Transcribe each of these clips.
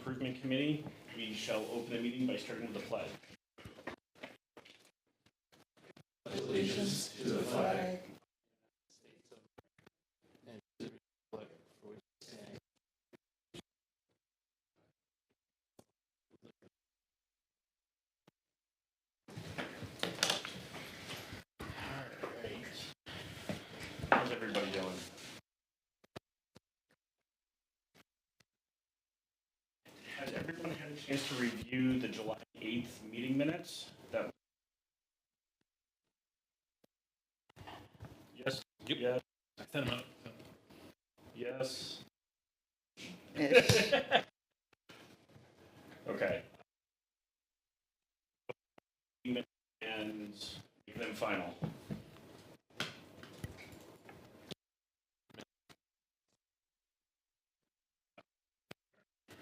Improvement Committee. We shall open the meeting by starting with the pledge. Allegiance to the flag. How's everybody doing? Has everyone had a chance to review the July 8th meeting minutes? Yes. Yep. Yes. I sent them out. Yes. Ish. Okay. And make them final.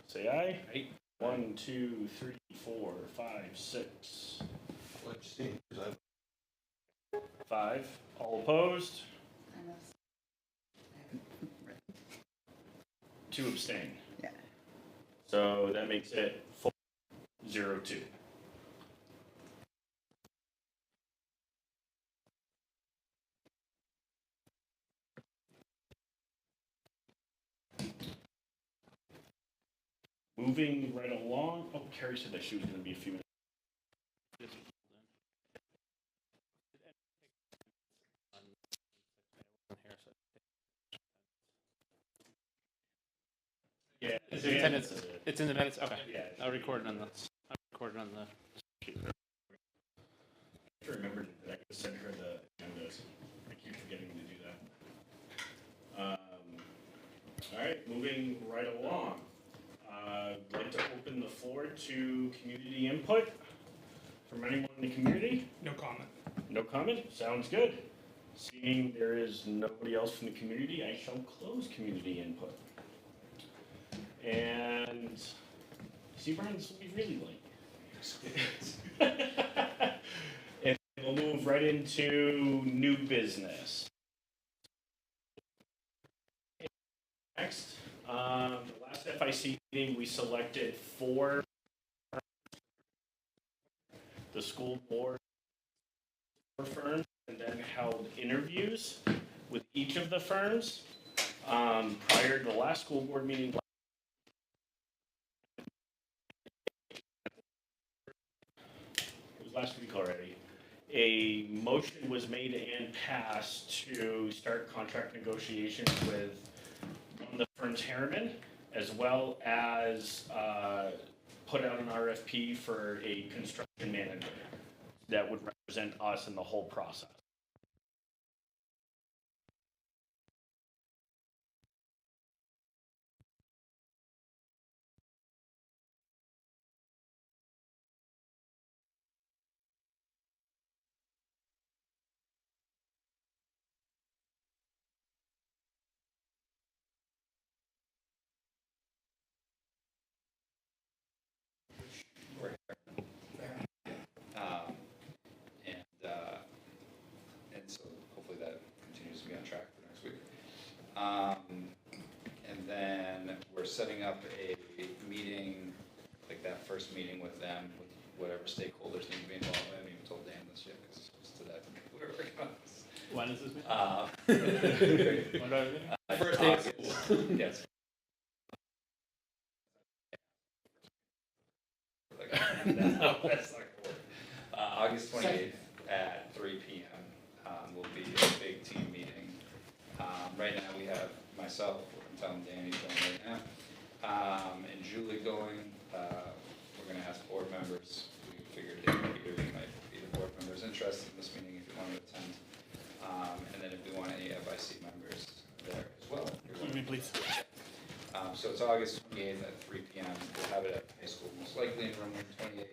Say aye. Aye. 1, 2, 3, 4, 5, 6. I'll abstain, 'cause 5. All opposed? 2 abstain. Yeah. So that makes it 4-0-2. Moving right along. Oh, Carrie said that she was going to be a few minutes. Yeah, It's in minutes. It's in the minutes. Okay. Yeah, I'll record it on the. I'll record it on the. I remembered that I could send her the agendas. I keep forgetting to do that. All right, moving right along. I'd like to open the floor to community input from anyone in the community. No comment. No comment? Sounds good. Seeing there is nobody else from the community, I shall close community input. And see, Brian, this will be really late. And we'll move right into new business. Next, the last FIC meeting, we selected 4 the school board firms and then held interviews with each of the firms. Prior to the last school board meeting, it was last week already, a motion was made and passed to start contract negotiations with one of the firms, Harriman, as well as put out an RFP for a construction manager that would represent us in the whole process. And so hopefully that continues to be on track for next week. And then we're setting up a meeting, like that first meeting with them, with whatever stakeholders need to be involved. I haven't even told Dan this yet, because it's to that we're working on this. When is this meeting? When do I First day of school. Yes. No, that's not gonna work. August 28th at 3 p.m. Will be a big team meeting. Right now we have myself, I'm telling Danny going right now, and Julie going. We're going to ask board members. We figured Peter might be the board members interested in this meeting if you want to attend. And then if we want any FIC members there as well. Please. So it's August 28th at 3 p.m. We'll have it at the high school, most likely in room 128.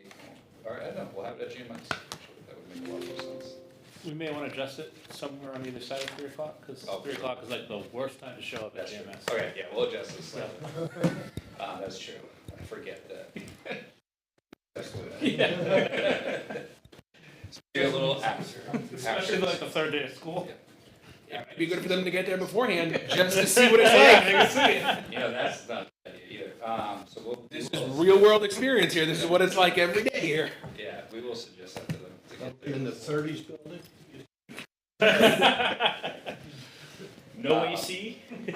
Or I don't know, we'll have it at GMS. That would make a lot more sense. We may want to adjust it somewhere on either side of 3 o'clock, because 3 o'clock is like the worst time to show up at That's true. GMS. Okay, yeah, we'll adjust this slightly. That's true. I forget that. That's what do a little after. Especially like the 3rd day of school. Yeah. It'd be good for them to get there beforehand, just to see what it's like. You know, that's not a bad idea either. So we'll. This we is will real world experience here. This is what it's like every day here. Yeah, we will suggest that to them. To get their- In the 30s building? No AC? So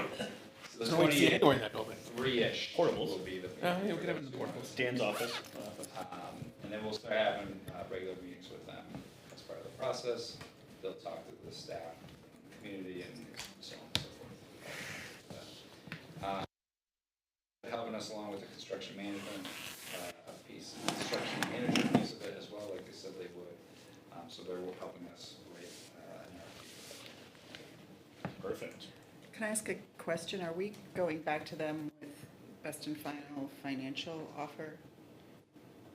There's the no AC anywhere in that building. 23-ish Portables. will be the. Oh, yeah, we could have it in the portables. Dan's office. And then we'll start having regular meetings with them as part of the process. They'll talk to the staff, community, and so on and so forth. Helping us along with the construction management piece, construction management piece of it as well, like they said they would. So they're helping us with Perfect. Can I ask a question? Are we going back to them with best and final financial offer?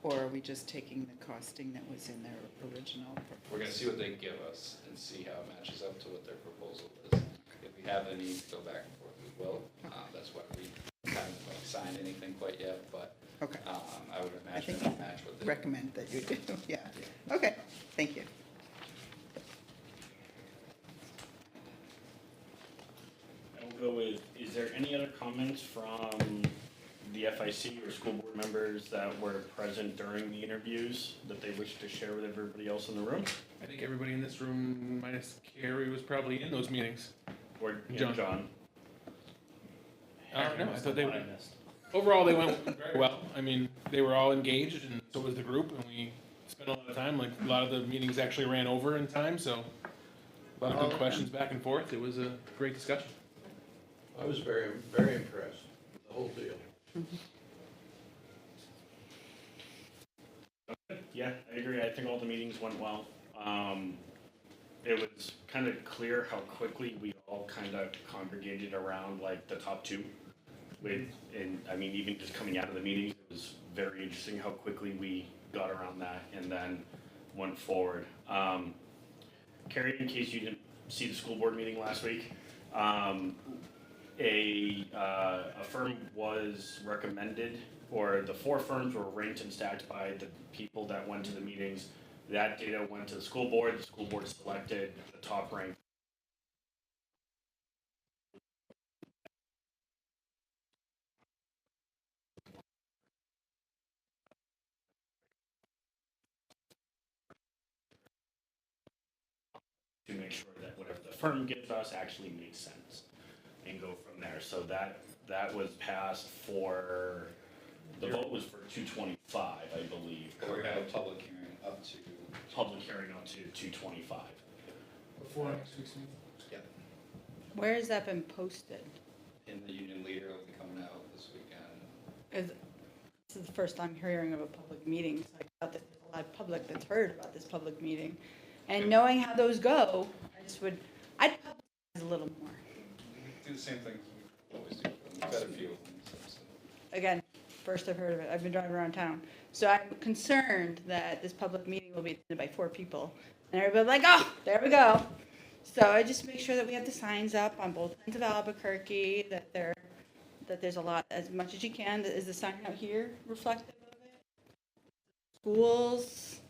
Or are we just taking the costing that was in their original We're gonna proposal? see what they give us and see how it matches up to what their proposal is. If we have the need to go back and forth, we will. That's why we haven't signed anything quite yet, but Okay, I would I imagine think it'll match what they. recommend that you do, yeah. Okay, thank you. I'll go with, is there any other comments from the FIC or school board members that were present during the interviews that they wish to share with everybody else in the room? I think everybody in this room, minus Carrie, was probably in those meetings. Or John. John? I don't know. I thought they One were. I missed. Overall, they went very well. I mean, they were all engaged, and so was the group, and we spent a lot of time. Like a lot of the meetings actually ran over in time, so a lot of good questions back and forth. It was a great discussion. I was very, very impressed with the whole deal. Yeah, I agree. I think all the meetings went well. It was kind of clear how quickly we all kind of congregated around like the top two. And I mean, even just coming out of the meetings, it was very interesting how quickly we got around that and then went forward. Carrie, in case you didn't see the school board meeting last week, a firm was recommended, or the 4 firms were ranked and stacked by the people that went to the meetings. That data went to the school board selected the top ranked. To make sure that whatever the firm gives us actually makes sense and go from there. So that was passed for, the vote was for 225, I believe. We're gonna have a public hearing up to. Public hearing up to 225. Before next week's meeting. Yep. Where has that been posted? In the union leader will be coming out this weekend. This is the first time hearing of a public meeting, so I doubt that there's a lot of public that's heard about this public meeting. And knowing how those go, I'd publicize a little more. Do the same thing we always do. We've got a few of them. So. Again, first I've heard of it, I've been driving around town. So I'm concerned that this public meeting will be attended by 4 people. And everybody's like, oh, there we go. So I just make sure that we have the signs up on both ends of Albuquerque, that there's a lot, as much as you can. Is the sign out here reflective of it? Schools,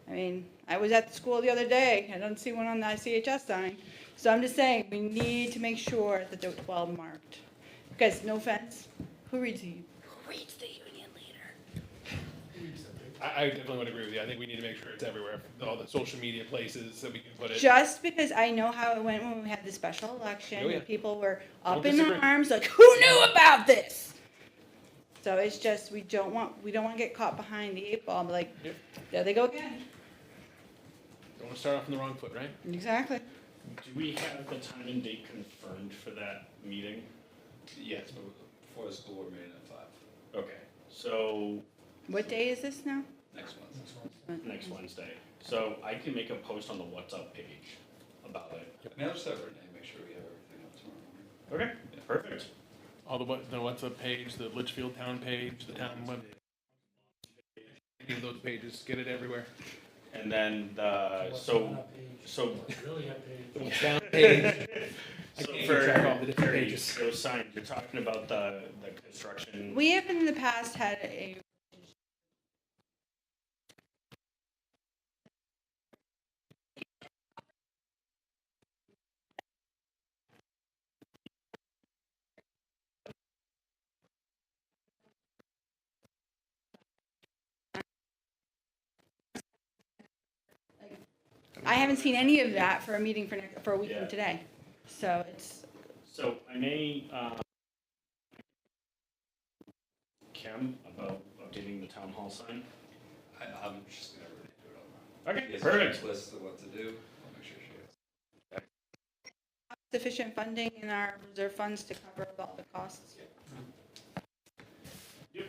I mean, I was at the school the other day, I don't see one on the ICHS sign. So I'm just saying, we need to make sure that they're well marked. Because, no offense, who reads the union leader? I definitely would agree with you. I think we need to make sure it's everywhere. All the social media places that we can put it. Just because I know how it went when we had the special election, Oh, yeah. and people were up Don't in disagree. arms, like, who knew about this? So it's just, we don't want to get caught behind the 8 ball and be like, Yep. there they go again. Don't want to start off on the wrong foot, right? Exactly. Do we have the time and date confirmed for that meeting? Yes, but before the school board meeting at 5 Okay, so What day is this now? next month. next Wednesday. So I can make a post on the What's Up page about it. And I'll just have Renee make sure we have everything up tomorrow morning. Okay, perfect. All the what's up page, the Litchfield town page, the town web. Any of those pages, get it everywhere. And then so The town page. I so can't for keep track of all the different Carrie, pages. those signs, you're talking about the construction. We have in the past had a I haven't seen any of that for a meeting for a week Yeah. from today. So it's, So I may, Kim, about updating the town hall sign. I'm just gonna really do it all. Okay, She has a perfect. checklist of what to do, I'll make sure she has. sufficient funding in our reserve funds to cover all the costs. Yep.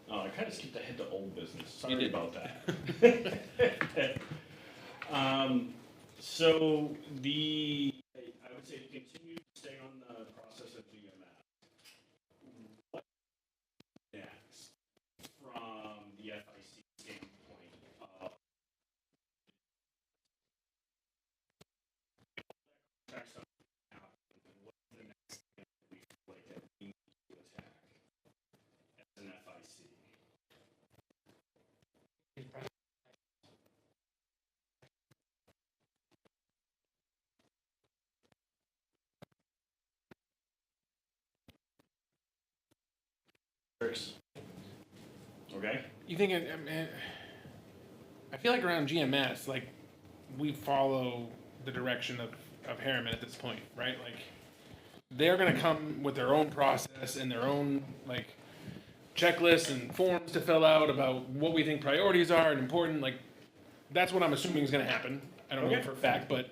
Oh, I kind of skipped ahead to old business. Sorry did. about that. So I would say to continue to stay on the process of GMS. What next from the FIC standpoint of what's the next thing that we feel like that we need to attack as an FIC? Okay? You think, I feel like around GMS, like, we follow the direction of Harriman at this point, right? Like, they're gonna come with their own process and their own, like, checklists and forms to fill out about what we think priorities are and important, like, that's what I'm assuming is gonna happen. I don't know Okay. for a fact, but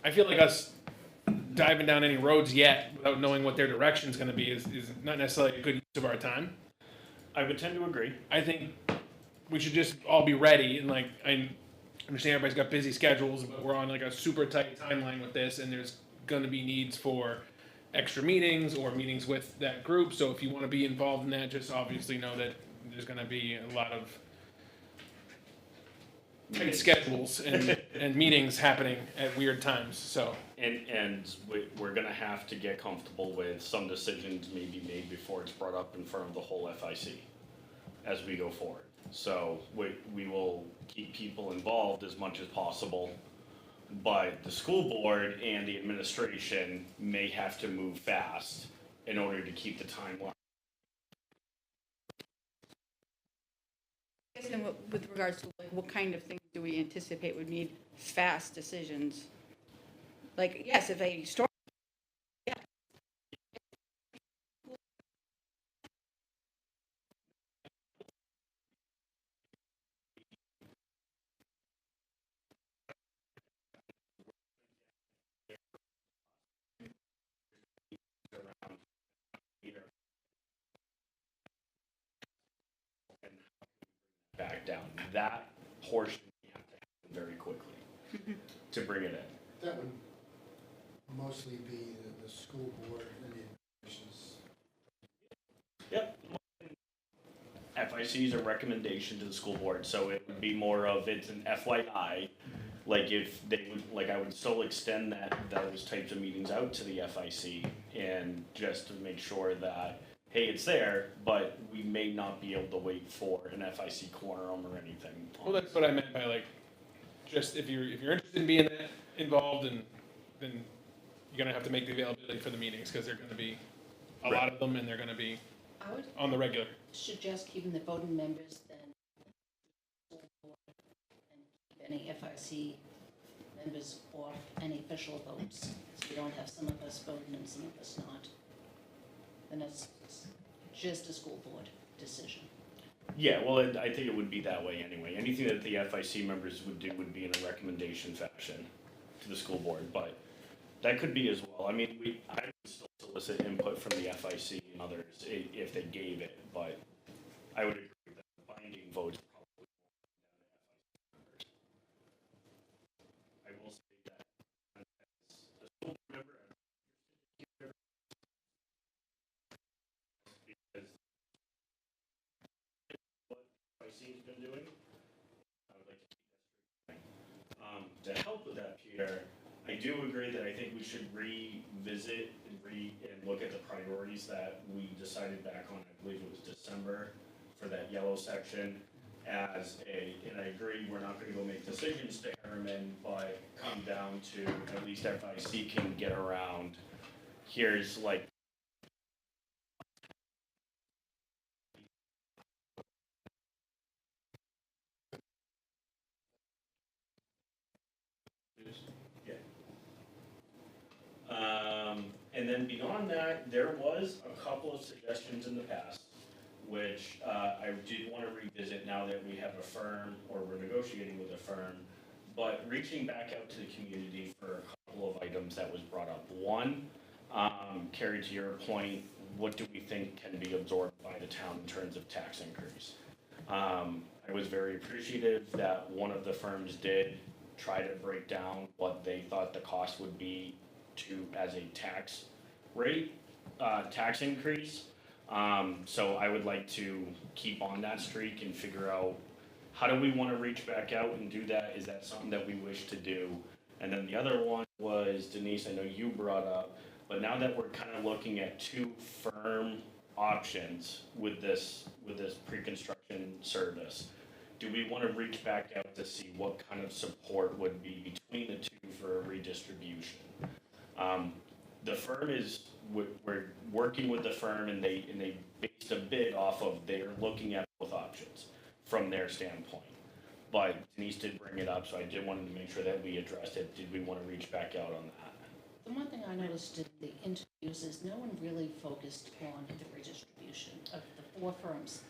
I feel like us diving down any roads yet without knowing what their direction's gonna be is not necessarily a good use of our time. I would tend to agree. I think we should just all be ready and like I understand everybody's got busy schedules, but we're on like a super tight timeline with this, and there's going to be needs for extra meetings or meetings with that group. So if you want to be involved in that, just obviously know that there's going to be a lot of tight schedules and meetings happening at weird times. So And we're gonna have to get comfortable with some decisions may be made before it's brought up in front of the whole FIC as we go forward. So we will keep people involved as much as possible, but the school board and the administration may have to move fast in order to keep the timeline. I guess then with regards to like what kind of things do we anticipate would need fast decisions? Like, yes, if a storm. Back down. That portion we have to happen very quickly to bring it in. That would mostly be the school board and the administration's. Yep. FIC is a recommendation to the school board, so it would be more of it's an FYI. Like if they would, like I would still extend those types of meetings out to the FIC and just to make sure that, hey, it's there, but we may not be able to wait for an FIC quorum or anything. well, that's what I meant by like, just if you're interested in being involved, and then you're gonna have to make the availability for the meetings because they're gonna be a lot of them, and they're gonna be I would on the regular. suggest keeping the voting members then and keep any FIC members off any official votes. So we don't have some of us voting and some of us not. Then it's just a school board decision. Yeah, well, I think it would be that way anyway. Anything that the FIC members would do would be in a recommendation fashion to the school board, but that could be as well. I mean, I would still solicit input from the FIC and others if they gave it, but I would agree that the binding votes probably won't come down to FIC members. I will say that as a school board member, because what FIC's been doing, I would like to keep that straight going. To help with that, Peter, I do agree that I think we should revisit and look at the priorities that we decided back on, I believe it was December, for that yellow section and I agree, we're not gonna go make decisions to Harriman, but come down to at least FIC can get around, here's like And then beyond that, there was a couple of suggestions in the past, which I did want to revisit now that we have a firm, or we're negotiating with a firm, but reaching back out to the community for a couple of items that was brought up. One, Carrie, to your point, what do we think can be absorbed by the town in terms of tax increase? I was very appreciative that one of the firms did try to break down what they thought the cost would be as a tax rate, tax increase. So I would like to keep on that streak and figure out, how do we want to reach back out and do that? Is that something that we wish to do? And then the other one was, Denise, I know you brought up, but now that we're kind of looking at two firm options with this pre-construction service, do we want to reach back out to see what kind of support would be between the two for a redistribution? The firm we're working with the firm, and they based a bid off of, they're looking at both options from their standpoint. But Denise did bring it up, so I did want to make sure that we addressed it. Did we want to reach back out on that? The one thing I noticed in the interviews is no one really focused on the redistribution of the four firms.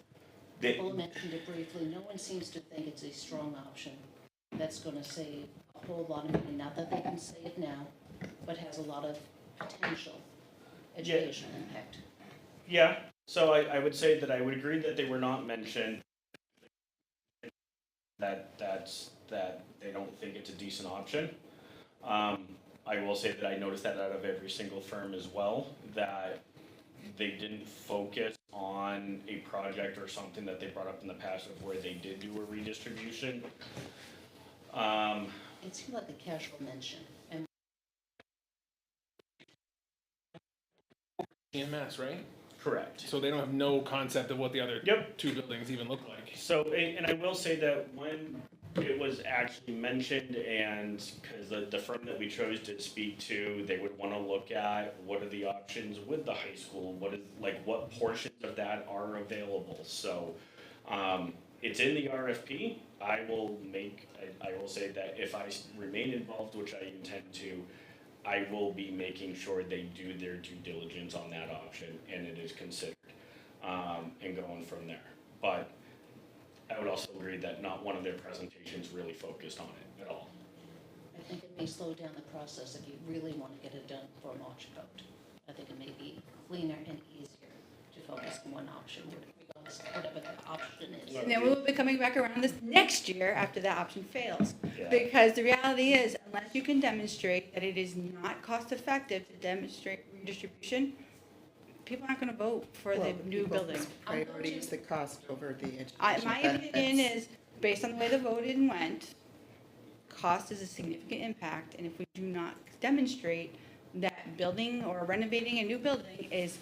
People mentioned it briefly. No one seems to think it's a strong option that's going to save a whole lot of money. Not that they can say it now, but has a lot of potential educational impact. Yeah, so I would say that I would agree that they were not mentioned, that they don't think it's a decent option. I will say that I noticed that out of every single firm as well, that they didn't focus on a project or something that they brought up in the past of where they did do a redistribution. It seemed like a casual mention. And EMS, right? Correct. So they don't have no concept of what the other Yep. two buildings even look like. So, and I will say that when it was actually mentioned, and because the firm that we chose to speak to, they would want to look at what are the options with the high school, what portions of that are available. So, it's in the RFP. I will say that if I remain involved, which I intend to, I will be making sure they do their due diligence on that option and it is considered, and going from there. But I would also agree that not one of their presentations really focused on it at all. I think it may slow down the process if you really want to get it done for an auction vote. I think it may be cleaner and easier to focus on one option, regardless of whatever the option is. And then we will be coming back around this next year after that option fails. Yeah. Because the reality is, unless you can demonstrate that it is not cost effective to demonstrate redistribution, people aren't gonna vote for the new building. Priority is the cost over the education My benefits. opinion is, based on the way the voting went, cost is a significant impact, and if we do not demonstrate that building or renovating a new building is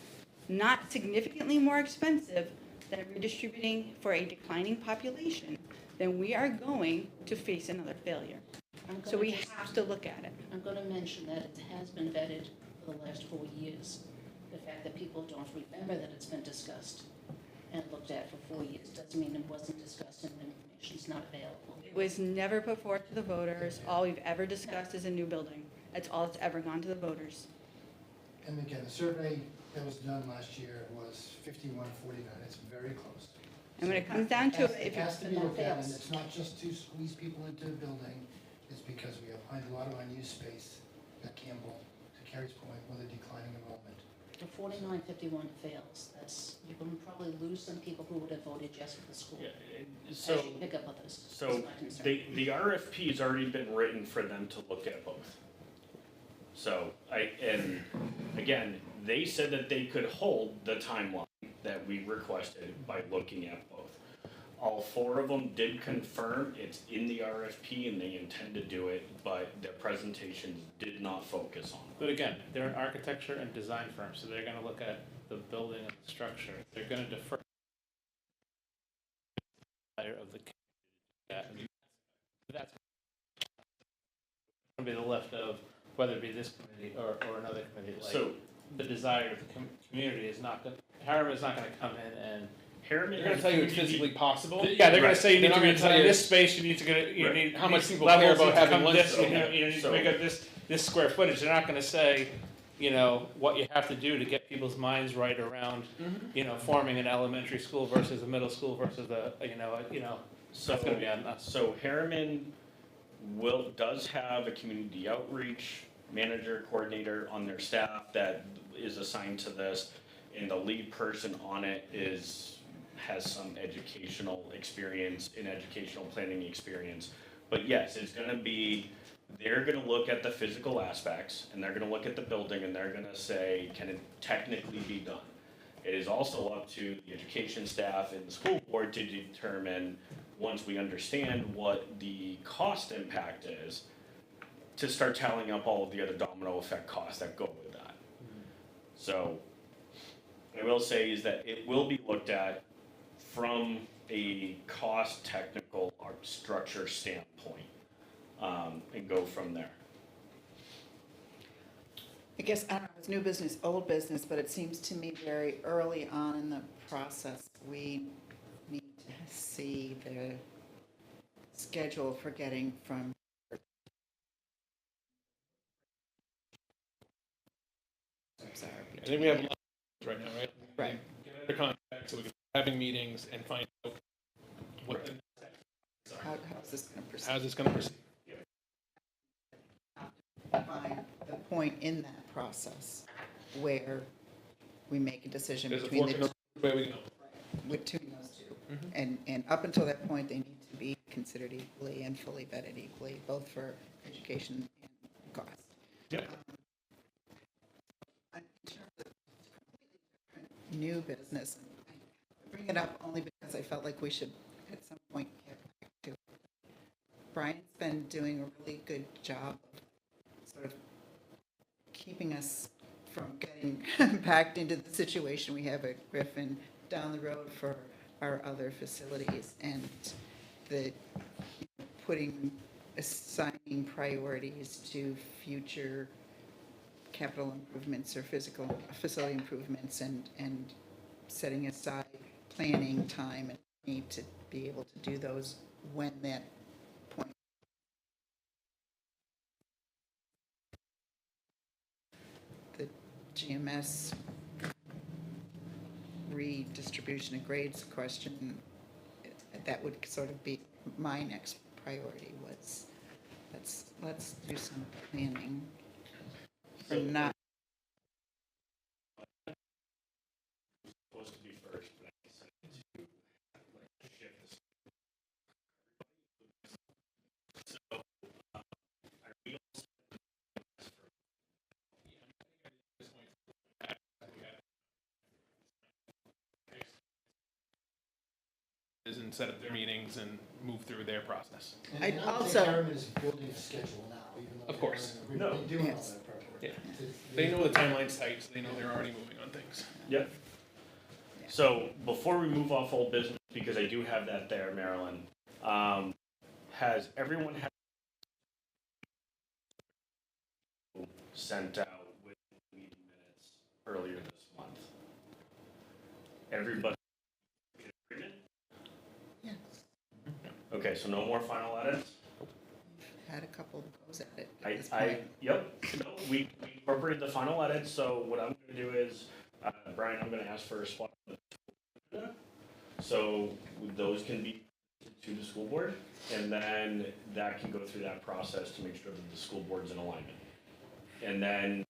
not significantly more expensive than redistributing for a declining population, then we are going to face another failure. So we have to look at it. I'm going to mention that it has been vetted for the last 4 years. The fact that people don't remember that it's been discussed and looked at for 4 years doesn't mean it wasn't discussed and the information's not available. It was never put forth to the voters. All we've ever discussed is a new building. That's all that's ever gone to the voters. And again, the survey that was done last year was 51-49, it's very close. And when it comes down to it, It if you has to be looked at, and fails. it's not just to squeeze people into a building, it's because we have a lot of unused space at Campbell, to Carrie's point, with a declining enrollment. If 49-51 fails, you're going to probably lose some people who would have voted yes for the school. Yeah, As so, you pick up others. so That's my concern. the RFP has already been written for them to look at both. So, and again, they said that they could hold the timeline that we requested by looking at both. All four of them did confirm it's in the RFP and they intend to do it, but their presentations did not focus on it. But again, they're an architecture and design firm, so they're gonna look at the building and the structure. They're gonna defer of the that's gonna be the left of whether it be this committee or another committee. Like, So, the desire of the community is not gonna, Harriman is not gonna come in and Harriman They're gonna has tell you to it's be- physically possible. yeah, they're gonna say you They're need to not gonna be tell in you this space. You need to get. You Right. need How much these people care levels about need to having come one this. building. You need So- to make up this square footage. They're not gonna say you know, what you have to do to get people's minds right around, you know, forming an elementary school versus a middle school versus So, that's gonna be on us. so Harriman does have a community outreach manager, coordinator on their staff that is assigned to this. And the lead person on it has some educational experience in educational planning experience. But yes, it's gonna be, they're gonna look at the physical aspects and they're gonna look at the building and they're gonna say, can it technically be done? It is also up to the education staff and the school board to determine, once we understand what the cost impact is, to start tallying up all of the other domino effect costs that go with that. So, what I will say is that it will be looked at from a cost, technical, or structure standpoint, and go from there. I guess, I don't know, it's new business, old business, but it seems to me very early on in the process, we need to see the schedule for getting from. I'm sorry. I think we have a lot right now, right? Right. Get under contract so we can start having meetings and find out what the, How's this going to proceed? how's this gonna proceed. Find the point in that process where we make a decision There's a between fork in the, the road where we go. between those two. And up until that point, they need to be considered equally and fully vetted equally, both for education and cost. Yeah. In terms of new business, I bring it up only because I felt like we should at some point get back to it. Brian's been doing a really good job of sort of keeping us from getting backed into the situation we have at Griffin down the road for our other facilities, and the assigning priorities to future capital improvements or facility improvements, and setting aside planning time and need to be able to do those when that point. The GMS redistribution of grades question, that would sort of be my next priority, was let's do some planning for not. Supposed to be first, but I decided to shift this. So, are we all set? And set up their meetings and move through their process. And I'd I don't also- think Harriman is building a schedule now, even though. Of course. They're No. doing all Yes. that preparation. Yeah. They know the timeline's tight, so they know they're already moving on things. Yep. So before we move off old business, because I do have that there, Marilyn, has everyone had sent out with meeting minutes earlier this month? Everybody in agreement? Yes. Okay, so no more final edits? Had a couple of goes at it at I, this I, point. yep, no, we incorporated the final edits, so what I'm gonna do is, Brian, I'm gonna ask for a spot. on the agenda. So those can be to the school board, and then that can go through that process to make sure that the school board's in alignment. And then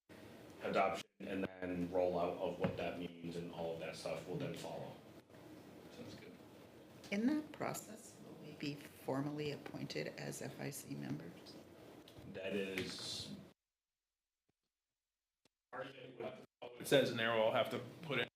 adoption, and then rollout of what that means and all of that stuff will then follow. Sounds good. In that process, will we be formally appointed as FIC members? That is. It says in there, we'll have to put in.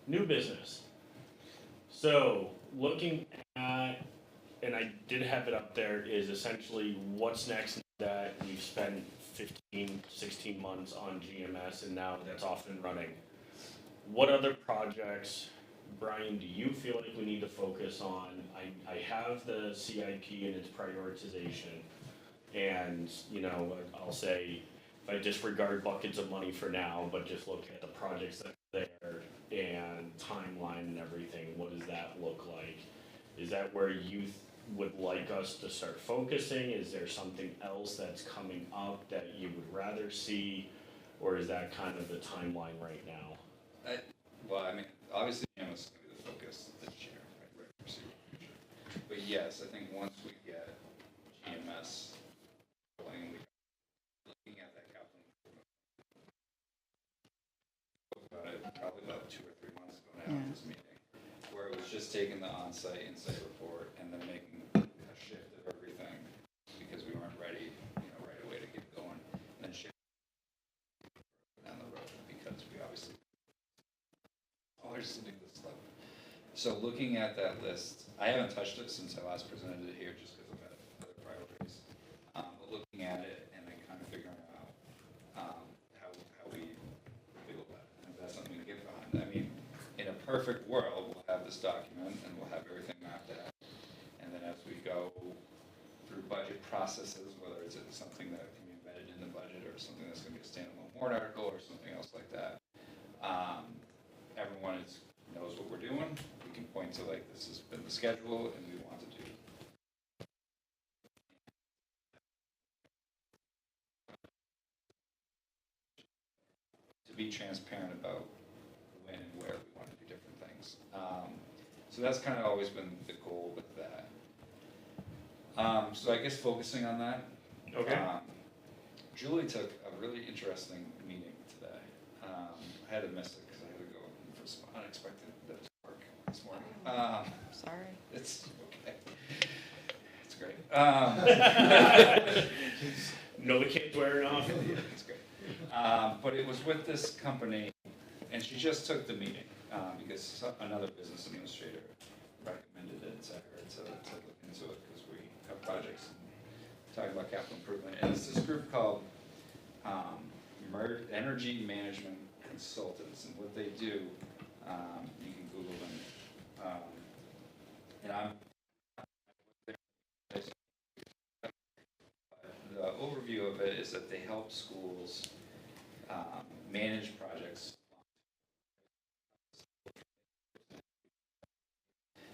New business. So, looking at, and I did have it up there, is essentially what's next that we've spent 15, 16 months on GMS and now that's off and running. What other projects, Brian, do you feel like we need to focus on? I have the CIP and its prioritization. And, you know, I'll say if I disregard buckets of money for now, but just look at the projects that are there and timeline and everything, what does that look like? Is that where you would like us to start focusing? Is there something else that's coming up that you would rather see? Or is that kind of the timeline right now? Well, I mean, obviously, GMS is going to be the focus this year, right? But yes, I think once we get GMS going, looking at that capital improvement, about it probably about 2 or 3 months ago now at this meeting, where it was just taking the on-site insight report and then making a shift of everything because we weren't ready, right away to get going, and then shift down the road because we obviously always to do this stuff. So looking at that list, I haven't touched it since I last presented it here just because I've had other priorities. But looking at it and then kind of figuring out how we feel about it, and if that's something to get behind. I mean, in a perfect world, we'll have this document and we'll have everything mapped out. And then as we go through budget processes, whether it's something that can be embedded in the budget or something that's going to be a standalone warrant article or something else like that, everyone knows what we're doing. We can point to like this has been the schedule and we want to do. To be transparent about when and where we want to do different things. So that's kind of always been the goal with that. So I guess focusing on that. Okay. Julie took a really interesting meeting today. I had to miss it because I had to go for some unexpected work this morning. Sorry. It's okay. It's great. No, the kids wearing off. It's great. But it was with this company, and she just took the meeting because another business administrator recommended it to her to look into it because we have projects and talking about capital improvement. And it's this group called Energy Management Consultants, and what they do, you can Google them. And the overview of it is that they help schools manage projects.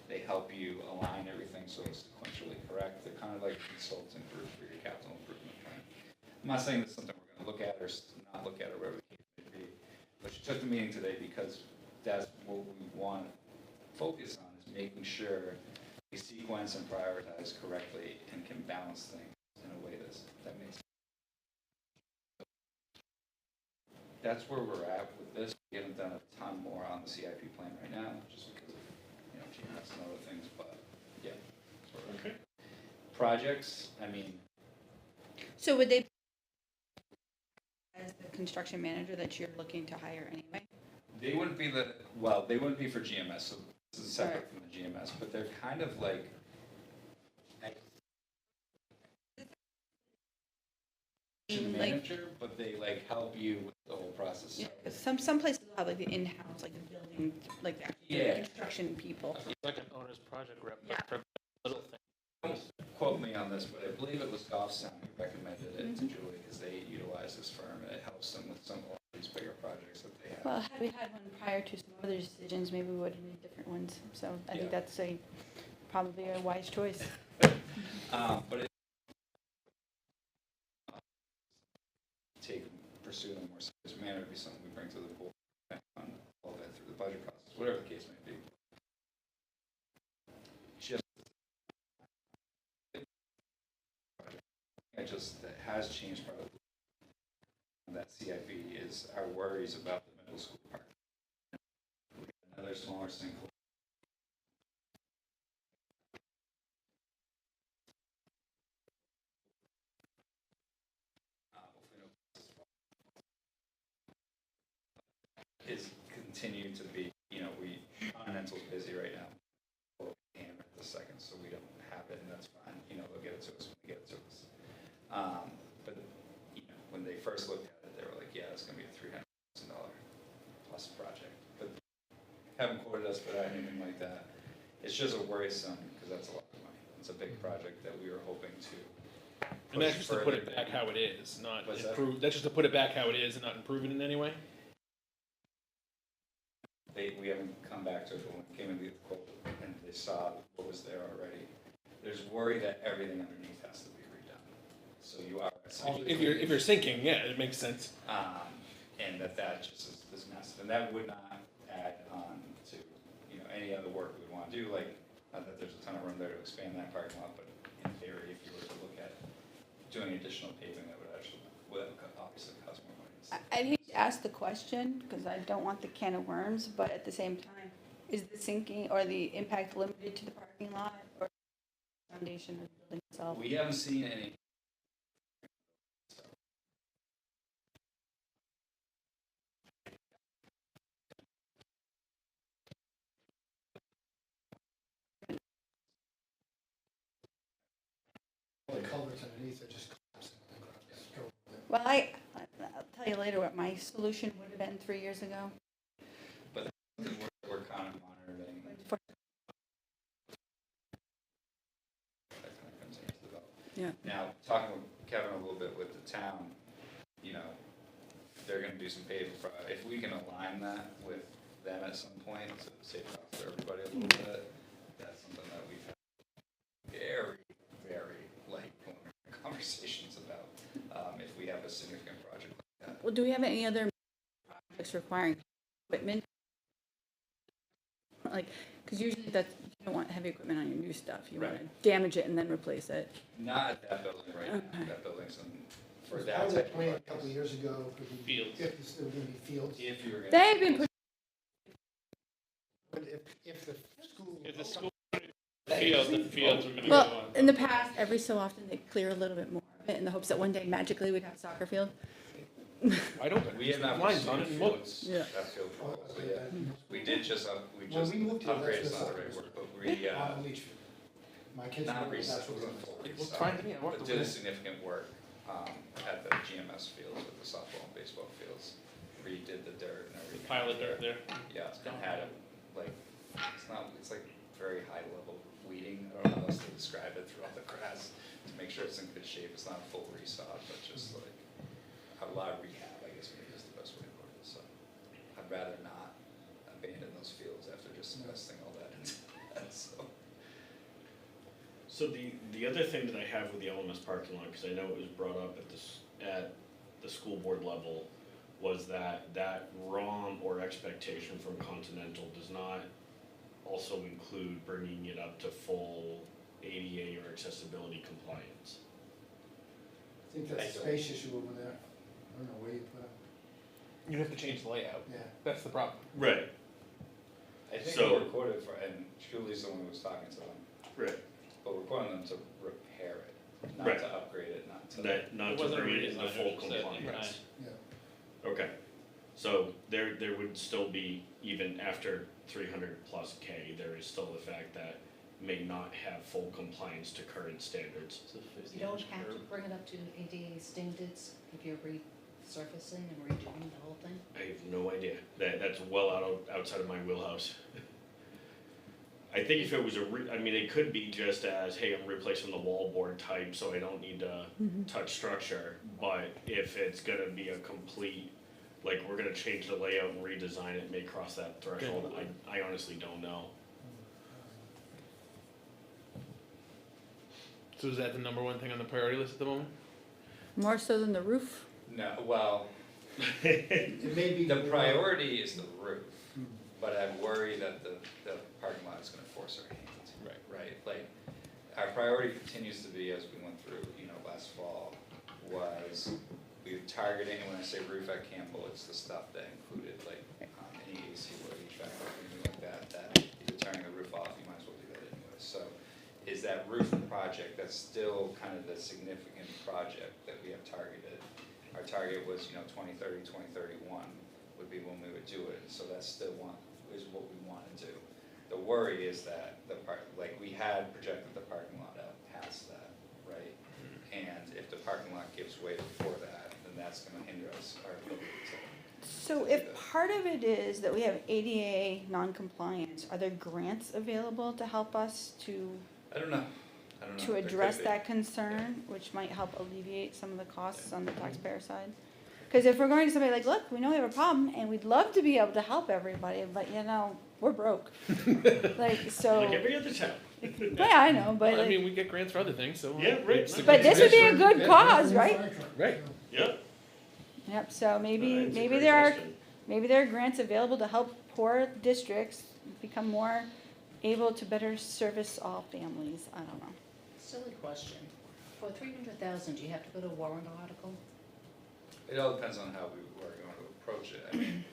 They help you align everything so it's sequentially correct. They're kind of like a consultant group for your capital improvement plan. I'm not saying that's something we're going to look at or not look at or whatever the case may be, but she took the meeting today because that's what we want to focus on, is making sure we sequence and prioritize correctly and can balance things in a way that makes sense. That's where we're at with this. We haven't done a ton more on the CIP plan right now, just because of GMS and other things, but yeah. Okay. Projects, I mean, So would they, as the construction manager that you're looking to hire anyway? they wouldn't be they wouldn't be for GMS, so this is separate from the GMS, but they're kind of like, manager, but they like help you with the whole process. Yeah, 'cause some places will have like the in-house, like the building, like the actual construction people. It's like an owner's project rep, Yeah. but for little things. Don't quote me on this, but I believe it was Goffstown who recommended it to Julie because they utilize this firm and it helps them with some of these bigger projects that they have. Well, had we had one prior to some other decisions, maybe we would have made different ones. So I think Yeah. that's probably a wise choice. But pursue in a more serious manner would be something we bring to the board on all that through the budget process, whatever the case may be. That has changed probably. That CIP is our worries about the middle school part. Another smaller sinkhole. Is continuing to be, Continental's busy right now. We'll hammer it the second, so we don't have it, and that's fine. They'll get it to us when they get it to us. But when they first looked at it, they were like, "Yeah, it's going to be a $300,000 plus project." But haven't quoted us for that, anything like that. It's just a worrisome because that's a lot of money. It's a big project that we were hoping to And that's push just to put further it back how it is, not What's that? improve, that's just to put it back how it is and not improve it in any way? We haven't come back to it, but when it came in the quote and they saw what was there already, there's worry that everything underneath has to be redone. So you are. If you're sinking, yeah, it makes sense. And that just is massive, and that would not add on to, any other work we would want to do, like, not that there's a ton of room there to expand that parking lot, but in theory, if you were to look at doing additional paving, that would obviously cost more money. I'd hate to ask the question, because I don't want the can of worms, but at the same time, is the sinking or the impact limited to the parking lot or foundation of the building itself? We haven't seen any. The culverts underneath are just collapsing. Just go with it. Well, I'll tell you later what my solution would have been 3 years ago. We're kind of monitoring. That kind of comes into development. Yeah. Now, talking with Kevin a little bit with the town, they're gonna do some paving, if we can align that with them at some point, to save costs for everybody a little bit, that's something that we've had very, very light conversations about, if we have a significant project like that. Well, do we have any other projects requiring equipment? Like, because usually you don't want heavy equipment on your new stuff. You want to damage it and then replace it. Not at that building right now, Okay. that building's for Part that of type that of plan a project. couple of years ago, could be, Fields. if there were gonna be fields, If you were gonna. They've been put. but if the school. If the school fields are gonna go Well, on. in the past, every so often they clear a little bit more of it in the hopes that one day magically we'd have a soccer field. I don't, We have not lines on it received and mow it. fields, Yeah. that field Oh, proposal okay, yet. then- We did just, When we moved here, upgraded that's some of what the soccer work, but we, On Litchfield. My kids. not were- recent, that's it what wasn't it full was. It looked reset, fine to me, I walked but over did there. significant work, at the GMS fields with the softball and baseball fields. Redid the dirt and everything. Pile of dirt there. Yeah, and had it, like, it's like very high level weeding, I don't know how else to describe it, throughout the grass to make sure it's in good shape, it's not a full resod, but just like a lot of rehab, I guess maybe is the best way to put it, so. I'd rather not abandon those fields after just investing all that into that, so. So the other thing that I have with the LMS parking lot, because I know it was brought up at the school board level, was that ROM or expectation from Continental does not also include bringing it up to full ADA or accessibility compliance. I think that's a space issue over there. I don't know where you put it. You have to change the layout, Yeah. that's the problem. Right. I think So- we're quoted for, and Julie's the one who was talking to them, Right. but we're quoting them to repair it, not Right. to upgrade it, not to. Not It to wasn't a bring it into redesign, full it was just a compliance. design. Yeah. Okay, so there would still be, even after 300 plus K, there is still the fact that may not have full compliance to current standards. You don't have to bring it up to ADA standards if you're resurfacing and redoing the whole thing. I have no idea, that's well outside of my wheelhouse. I think if it was it could be just as, hey, I'm replacing the wallboard type, so I don't need to touch structure, but if it's gonna be a complete, like, we're gonna change the layout and redesign it, may cross that threshold, I honestly don't know. So is that the number one thing on the priority list at the moment? More so than the roof. No, well, It may be. the priority is the roof, but I worry that the parking lot is gonna force our hand. Right, like, our priority continues to be, as we went through, last fall, was we were targeting, when I say roof at Campbell, it's the stuff that included, like, any AC or HVAC or anything like that if you're turning the roof off, you might as well do that anyway, so. Is that roof project, that's still kind of the significant project that we have targeted. Our target was, 2030, 2031 would be when we would do it, so that's still is what we want to do. The worry is that we had projected the parking lot out past that, right? And if the parking lot gives way before that, then that's gonna hinder our ability to. So if part of it is that we have ADA non-compliance, are there grants available to help us to? I don't know. I don't know. to there could address be. that concern, which might help alleviate some of the costs on the taxpayer side. Because if we're going to somebody like, look, we know we have a problem, and we'd love to be able to help everybody, but we're broke. Like, so, Like every other town. yeah, I know, but Well, I like, mean, we get grants for other things, so. Yeah, right. it's a but good this would be a suggestion. good cause, right? Right. Yep. Yep, so maybe, It's a maybe great there are, question. maybe there are grants available to help poor districts become more able to better service all families, I don't know. Silly question. For 300,000, do you have to put a warrant article? It all depends on how we were going to approach it. I mean,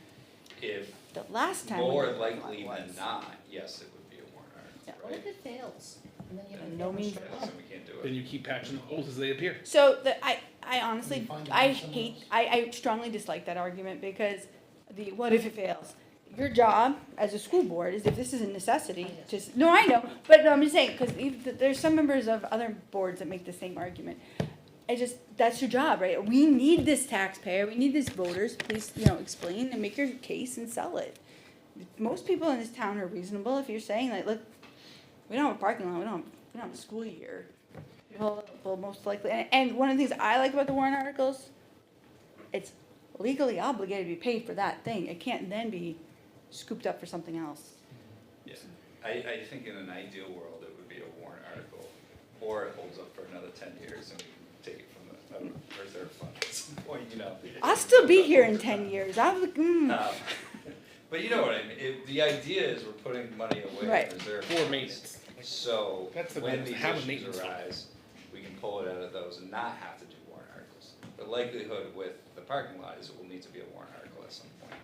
if The last time we more did likely one than was- not, yes, it would be a warrant Yeah. article, What right? if it fails? And then you have a Then No family means- struggle? then we can't do Then it. you keep patching the holes as they appear. So I honestly, Can you find I someone hate, else? I strongly dislike that argument because what if it fails? Your job as a school board is, if this is a necessity, just, no, I know, but no, I'm just saying, because there's some members of other boards that make the same argument. That's your job, right? We need this taxpayer, we need these voters, please, explain and make your case and sell it. Most people in this town are reasonable. If you're saying like, look, we don't have a parking lot, we don't have a school year. Well, most likely, and one of the things I like about the warrant articles, it's legally obligated to be paid for that thing. It can't then be scooped up for something else. Yeah. I think in an ideal world, it would be a warrant article, or it holds up for another 10 years and we can take it from the reserve fund at some point, I'll still be here in 10 years. But you know what I mean, the idea is we're putting money away Right. in reserve For funds. maintenance. So That's the when goal, is to these have a issues maintenance fund. arise, we can pull it out of those and not have to do warrant articles. The likelihood with the parking lot is it will need to be a warrant article at some point.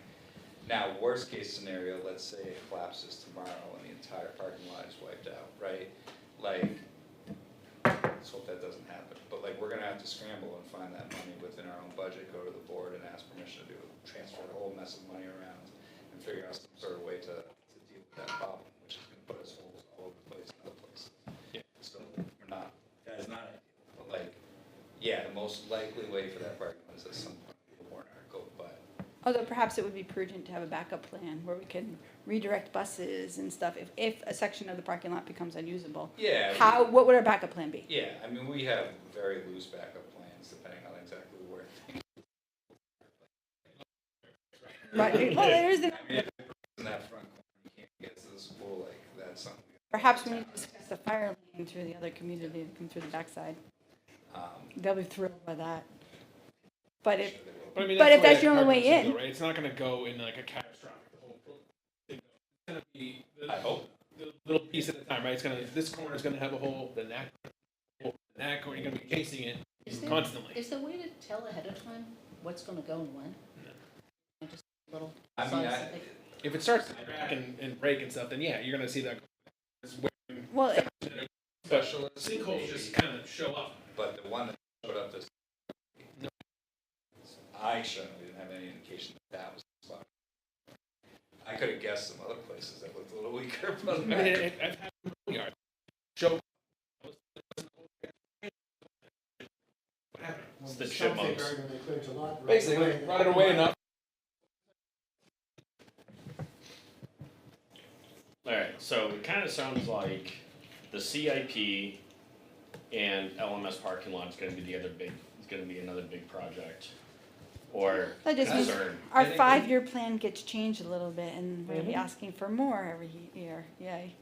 Now, worst case scenario, let's say it collapses tomorrow and the entire parking lot is wiped out, right? Like, let's hope that doesn't happen, but like, we're gonna have to scramble and find that money within our own budget, go to the board and ask permission to transfer a whole mess of money around and figure out some sort of way to deal with that problem, which is gonna put us holes all over the place in other places. Yeah. So we're not, that is not ideal, but like, yeah, the most likely way for that parking lot is at some point a warrant article, but Although perhaps it would be prudent to have a backup plan where we can redirect buses and stuff if a section of the parking lot becomes unusable. yeah. What would our backup plan be? Yeah, I mean, we have very loose backup plans depending on exactly where. Right, well, there is the, I mean, if it's in that front corner, you can't get to the school, like, that's something. perhaps we need to discuss the fire lane through the other community and come through the backside. They'll be thrilled by that. But if, But I mean, But that's if the that's that your only way parking in- go, right? It's not gonna go in like a catastrophic whole thing. It's gonna be I hope. the little piece at a time, right? It's gonna, this corner's gonna have a hole, then that, hole, then that corner, you're gonna be chasing it Is there- constantly. Is there a way to tell ahead of time what's gonna go and when? Just a little I mean, signs. If it starts to crack and break and stuff, then yeah, you're gonna see that. It's wearing- well, But sinkholes just kind of show up. But the one that showed up this. I certainly didn't have any indication that was the spot. I could have guessed some other places that looked a little weaker, but. I mean, I've had a yard show. What happened? It's the Some think chipmunks. are gonna clear to lot right Basically, away. run it away enough. Alright, so it kind of sounds like the CIP and LMS parking lot is gonna be another big project. Or that just means concern. our I think 5-year plan gets changed a little bit and we're gonna be asking for more every year. Yay.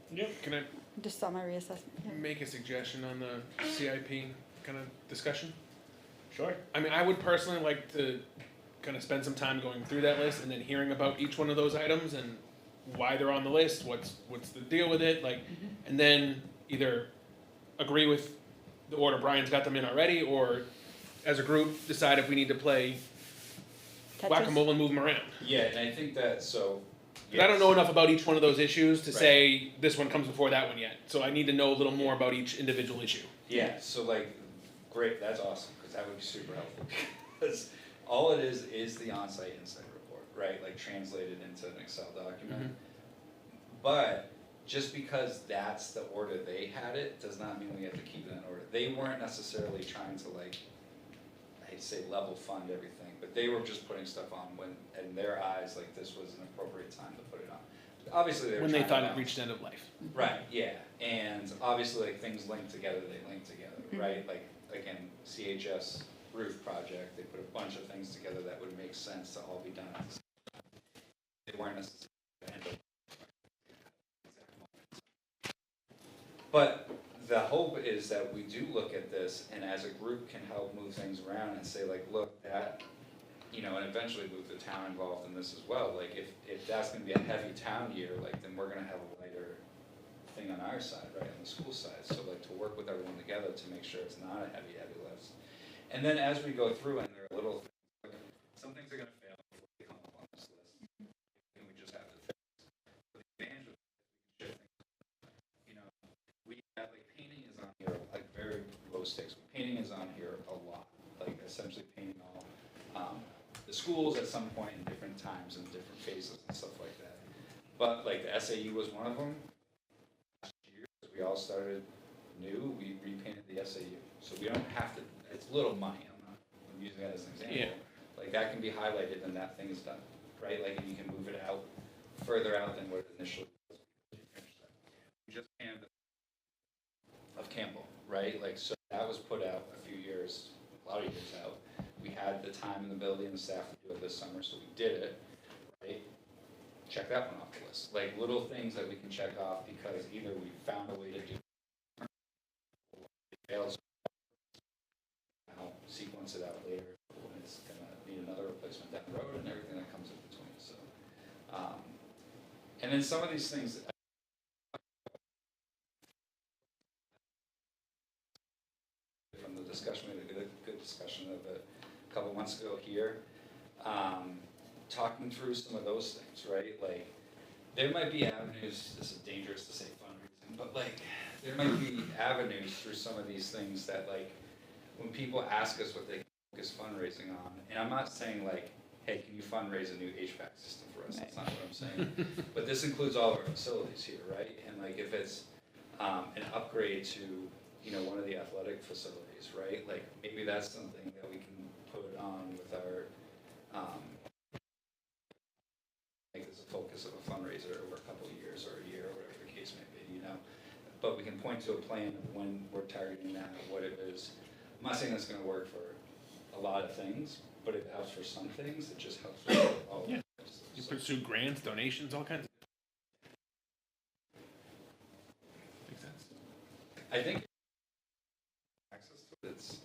Can I Just saw my reassessment. Yeah. make a suggestion on the CIP kind of discussion? Sure. I mean, I would personally like to kind of spend some time going through that list and then hearing about each one of those items and why they're on the list, what's the deal with it, like, and then either agree with the order Brian's got them in already, or as a group decide if we need to play Tetris? whack-a-mole and move them around. Yeah, and I think that, so. 'Cause I don't know enough about each one of those issues to Right. say this one comes before that one yet. So I need to know a little more about each individual issue. Yeah, so like, great, that's awesome, because that would be super helpful. Because all it is the on-site insight report, right? Like translated into an Excel document. But just because that's the order they had it, does not mean we have to keep it in order. They weren't necessarily trying to like, I'd say level fund everything, but they were just putting stuff on when, in their eyes, like this was an appropriate time to put it on. obviously they were When they trying thought to it balance. reached end of life. Right, yeah, and obviously like things link together, they link together, Mhm. right? Like, again, CHS roof project, they put a bunch of things together that would make sense to all be done at the same time. They weren't necessarily the end of exact moment. But the hope is that we do look at this and as a group can help move things around and say like, look, that, you know, and eventually move the town involved in this as well. Like if that's gonna be a heavy town year, like then we're gonna have a lighter thing on our side, right, on the school side. So like to work with everyone together to make sure it's not a heavy lift. And then as we go through and there are little things, like, some things are gonna fail before they come up on this list. And we just have to fix. But the advantage of it is we can shift things. You know, we have like painting is on here, like very low stakes. Painting is on here a lot, like essentially painting all the schools at some point in different times and different phases and stuff like that. But like the SAU was one of them. Last year, as we all started new, we repainted the SAU. So we don't have to, it's little money, I'm using that as an example. Yeah. Like that can be highlighted and that thing is done, right? Like and you can move it out, further out than what it initially was. We just painted the of Campbell, right? Like, so that was put out a few years, a lot of years out. We had the time in the building and the staff to do it this summer, so we did it, right? Check that one off the list. Like little things that we can check off because either we found a way to do it, or it fails. I'll sequence it out later when it's gonna need another replacement down the road and everything that comes in between, so. And then some of these things, from the discussion, we had a good discussion of it a couple months ago here, talking through some of those things, right? Like, there might be avenues, this is dangerous to say fundraising, but like, there might be avenues through some of these things that like, when people ask us what they focus fundraising on, and I'm not saying like, hey, can you fundraise a new HVAC system for us? That's not what I'm saying. But this includes all of our facilities here, right? And like, if it's an upgrade to, you know, one of the athletic facilities, right? Like maybe that's something that we can put on with our, make this a focus of a fundraiser over a couple of years or a year or whatever the case may be, you know? But we can point to a plan of when we're targeting that, what it is. I'm not saying that's gonna work for a lot of things, but it helps for some things, it just helps for all of Yeah. it. You So- pursue grants, donations, all kinds of. Makes sense. I think access to it,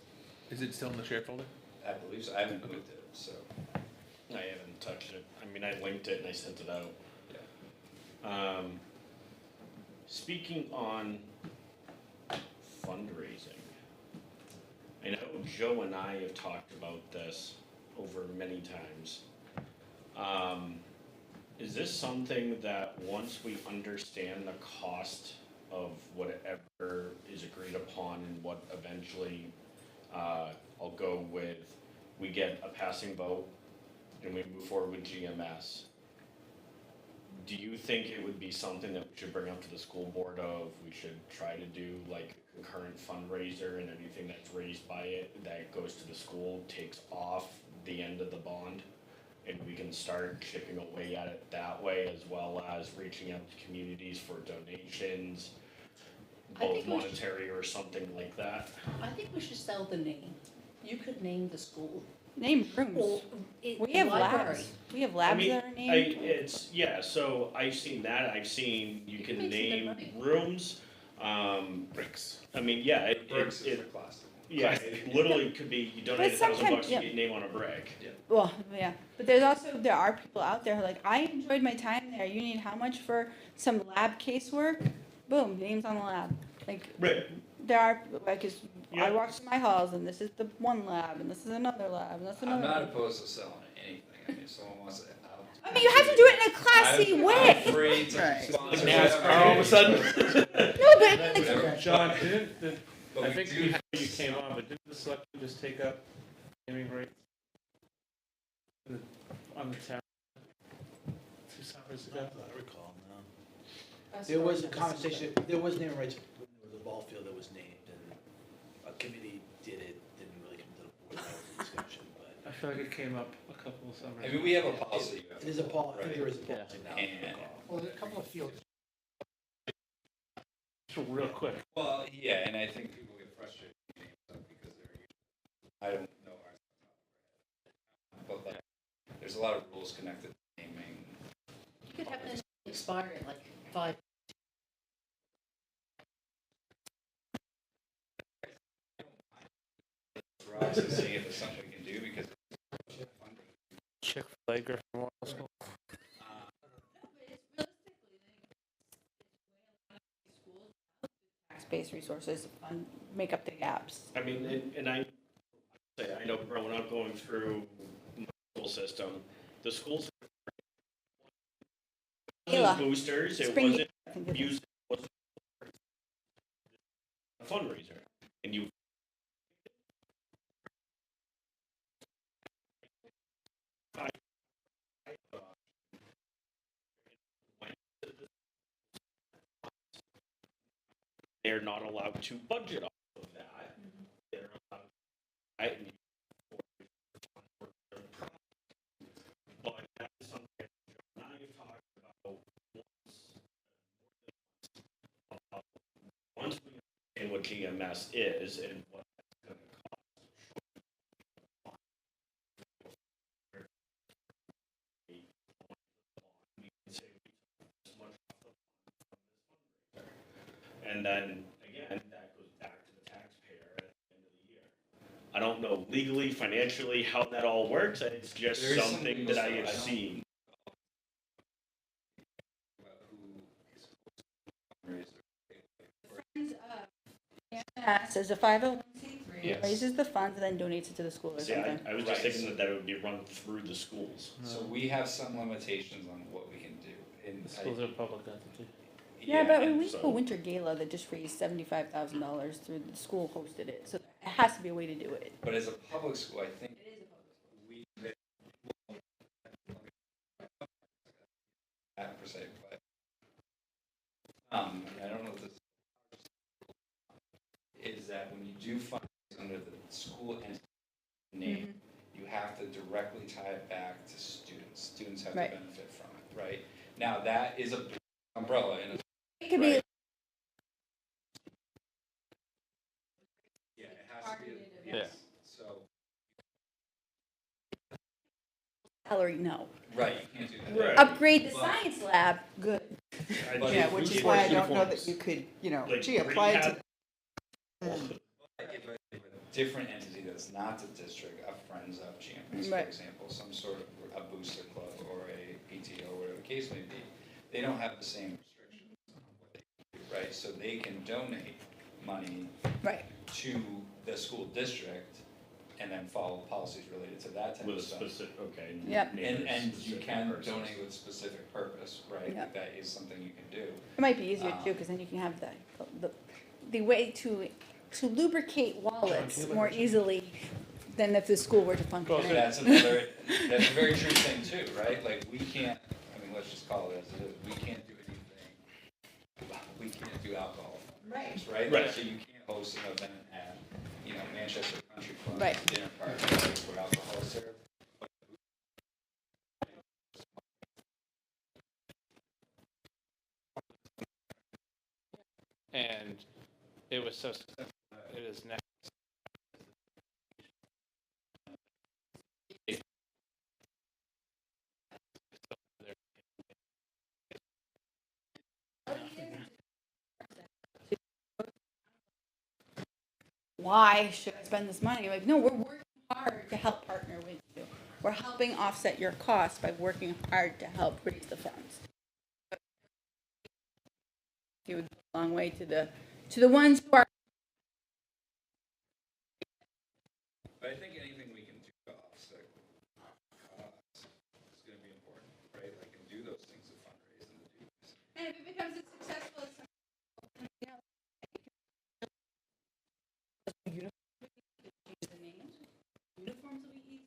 Is it still in the shared folder? I believe so, I haven't moved it, so, I haven't touched it. I mean, I linked it and I sent it out. yeah. Speaking on fundraising, I know Joe and I have talked about this over many times. Is this something that once we understand the cost of whatever is agreed upon and what eventually, I'll go with, we get a passing vote and we move forward with GMS? Do you think it would be something that we should bring up to the school board of, we should try to do like a concurrent fundraiser and anything that's raised by it that goes to the school takes off the end of the bond? And we can start chipping away at it that way, as well as reaching out to communities for donations, I both think we should- monetary or something like that. I think we should sell the name. You could name the school. Name rooms. Or We have library. labs. We have I labs mean, that are named. it's, yeah, so I've seen that, I've seen you can make some good name money. rooms, Bricks. I mean, yeah, Bricks is the classic. yeah, it literally could be, you donate But $1,000, sometimes- you yeah. get your name on a brick. Well, yeah, but there are people out there who are like, I enjoyed my time there. You need how much for some lab casework? Boom, names on the lab. Like, Right. there are, like, I Yeah. walk through my halls and this is the one lab and this is another lab and that's I'm another. not lab. opposed to selling anything, I mean, if someone wants it. I mean, you have to do it in a classy I'm way. free to Right. sponsor NASCAR whatever. all of a sudden. No, but I mean, like, Whatever. John, didn't But I we think do- before you came on, but didn't the selectmen just take up naming rights on the town 2 summers ago? I recall, no. There was a conversation, there was name rights, when there was a ball field that was named, and a committee did it, didn't really come to the board, that was a discussion, but. I feel like it came up a couple of summers. I mean, we have a policy. you have It is a to pol, I follow, think there right? is a policy now, I And recall. Well, there's a couple of fields. Real quick. Well, yeah, and I think people get frustrated with names up because I don't know ours off the top of my head. But like, there's a lot of rules connected to naming. You could have them expire in like 5. For us to see if there's something we can do because it's fundraising. Chick-fil-A, Griffin Memorial School. Tax-based resources make up the gaps. I mean, and I say, I know growing up, going through my school system, the schools Gala. boosters, it Spring wasn't I think it is. used, it wasn't a fundraiser. And you they're not allowed to budget off of that. They're allowed to, but that is something that Joe and I have talked about once we understand what GMS is and what it's going to cost. We can say we took this much off the fund from this fundraiser. And then, again, that goes back to the taxpayer at the end of the year. I don't know legally, financially, how that all works, it's just There is some something legal that I stuff. have I don't- seen. About who is supposed to fundraise. Friends of AMS is a 501c3, Yes. raises the funds and then donates it to the school or See, something. I was just Right. thinking that it would be run through the schools. So we have some limitations on what we can do. And The schools are a public entity. Yeah, but and when we have so- a winter gala that just raised $75,000 through the school hosted it, so it has to be a way to do it. But as a public school, I think we that per se, but I don't know if this is that when you do fundraise under the school entity name, you have to directly tie it back to students. Students have Right. to benefit from it, right? Now that is a big umbrella and It could be Right. yeah, it has to be. Yes. So salary, no. right, you can't do that. Right. Upgrade the But- science lab, good. But Yeah, if which we is why I can- don't know that you could, Like gee, apply it to. rehab- If a different entity that's not the district, a Friends of Champions, for Right. example, some sort of a booster club or a PTO, whatever the case may be, they don't have the same restrictions on what they can do, right? So they can donate money Right. to the school district and then follow policies related to that type With a of stuff. specific, okay. Yep. name it And you specific can purpose. donate with specific purpose, right? Yep. That is something you can do. It might be easier too, because then you can have the way to lubricate wallets more easily than if the school were to function. So that's another, that's a very true thing too, right? Like, we can't, I mean, let's just call it as it is, we can't do anything, we can't do alcohol fundraisers, right? Right. So you can't host an event at, Manchester Country Club Right. dinner party where alcohol is served. And it was so successful that it is now. Why should I spend this money? Like, no, we're working hard to help partner with you. We're helping offset your costs by working hard to help raise the funds. It would go a long way to the ones who are. But I think anything we can do to offset costs is gonna be important, right? Like, and do those things to fundraise and to do this. And if it becomes as successful as uniforms will be easy.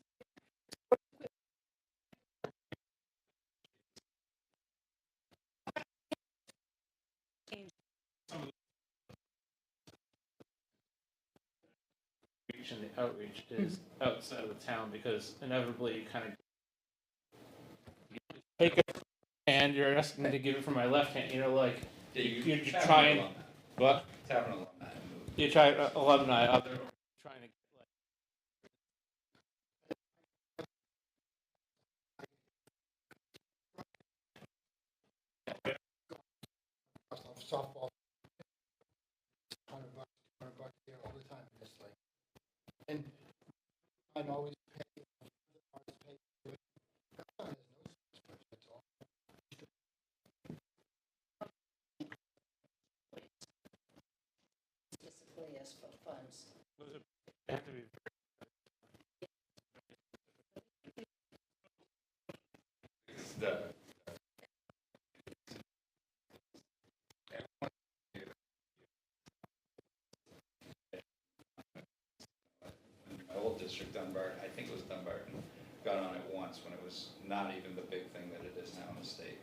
And the outreach is outside of the town because inevitably you kind of take it and hand, you're asking me to give it from my left hand, like, Yeah, you're tap trying, an alumni. what? Tap an alumni and move. You try alumni, other, trying to, like, Softball, $100, $200 there all the time, it's like, and I'd always pay, always pay. There's no such budget at all. Specifically as for funds. they have to be. It's the. My old district, Dunbar, I think it was Dunbarton, got on it once when it was not even the big thing that it is now in the state.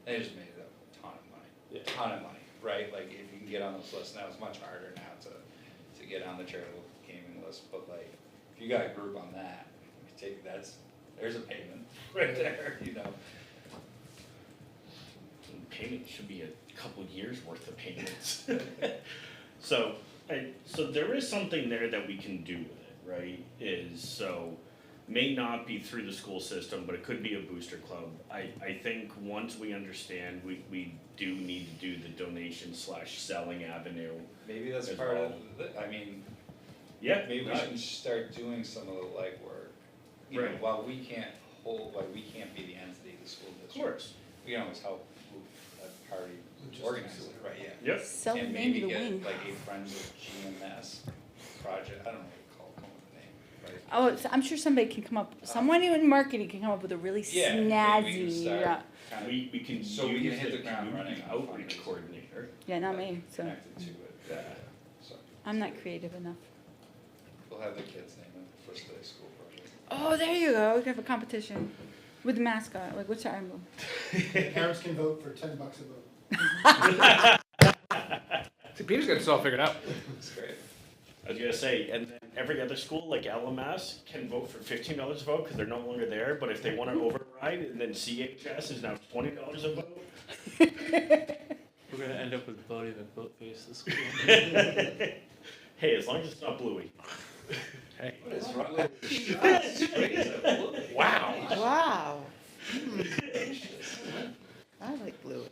They just made a ton of money, Yeah. ton of money, right? Like, if you can get on those lists, now it's much harder now to get on the charitable gaming list, but like, if you got a group on that, you take, there's a payment right there, Payment should be a couple years worth of payments. So there is something there that we can do with it, right? May not be through the school system, but it could be a booster club. I think once we understand, we do need to do the donation/selling avenue. Maybe that's As part of, well. Yeah, maybe we should start doing some of the legwork. You know, Right. while we can't we can't be the entity of the school of district. course. We can always help move a party organize it, right, yeah. Yep. Sell the And name maybe to the get wing. like a Friends of GMS project, I don't know what to call it, come up with a name, right? Oh, I'm sure somebody can come up, someone in marketing can come up with a really Yeah, maybe we can snazzy, start kind of We can So we can use hit the the ground community running on outreach fundraising. coordinator. yeah, not me, so connected to it, so I'm not creative enough. we'll have the kids name it the first day of school project. Oh, there you go, we can have a competition with the mascot, like what's our emblem? Parents can vote for $10 a vote. See, Peter's got this all figured out. It's great. I was gonna say, and then every other school, like LMS, can vote for $15 a vote because they're no longer there, but if they wanna override, and then CHS is now $20 a vote. We're gonna end up with voting that both face the school. Hey, as long as it's not Bluey. Hey. What is wrong with Wow. Wow. I like blue.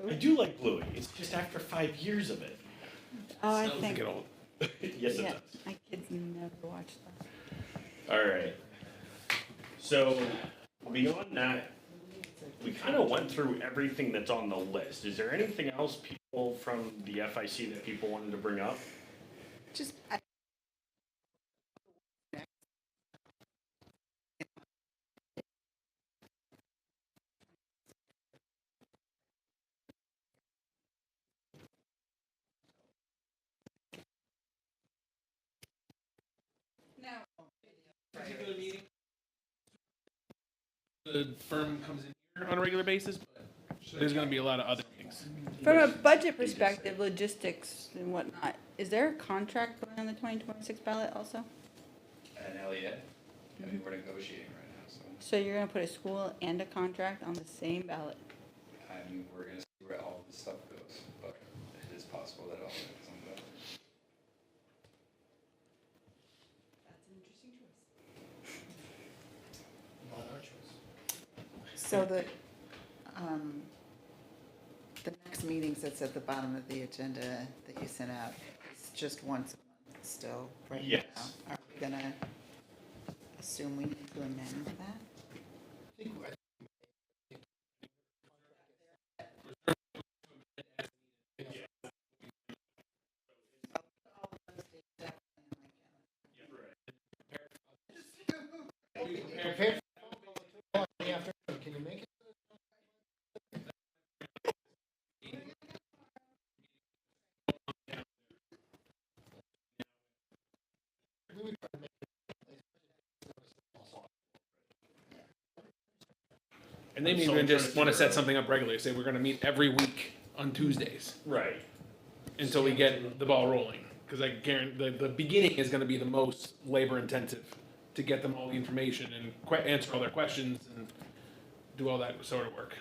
I do like Bluey, it's just after 5 years of it. Oh, I Doesn't think, get old. Yes, it yeah, does. my kids never watch that. Alright. So, beyond that, we kinda went through everything that's on the list. Is there anything else people from the FIC that people wanted to bring up? Just, Particular meeting. The firm comes in here on a regular basis, but there's gonna be a lot of other things. From a budget perspective, logistics and whatnot, is there a contract going on the 2026 ballot also? And Elliot, I mean, we're negotiating right now, so, So you're gonna put a school and a contract on the same ballot? I mean, we're gonna see where all this stuff goes, but it is possible that all that is on the. That's an interesting choice. Not our choice. so the next meetings that's at the bottom of the agenda that you sent out, it's just once a month still, right now? Yes. Are we gonna assume we need to amend that? I think prepare for phone call at 2 o'clock in the afternoon. Can you make it? We would try to make And they may even just wanna set something up regularly, say we're gonna meet every week on Tuesdays Right. until we get the ball rolling. Cause I guarantee, the beginning is gonna be the most labor intensive to get them all the information and answer all their questions and do all that sort of work.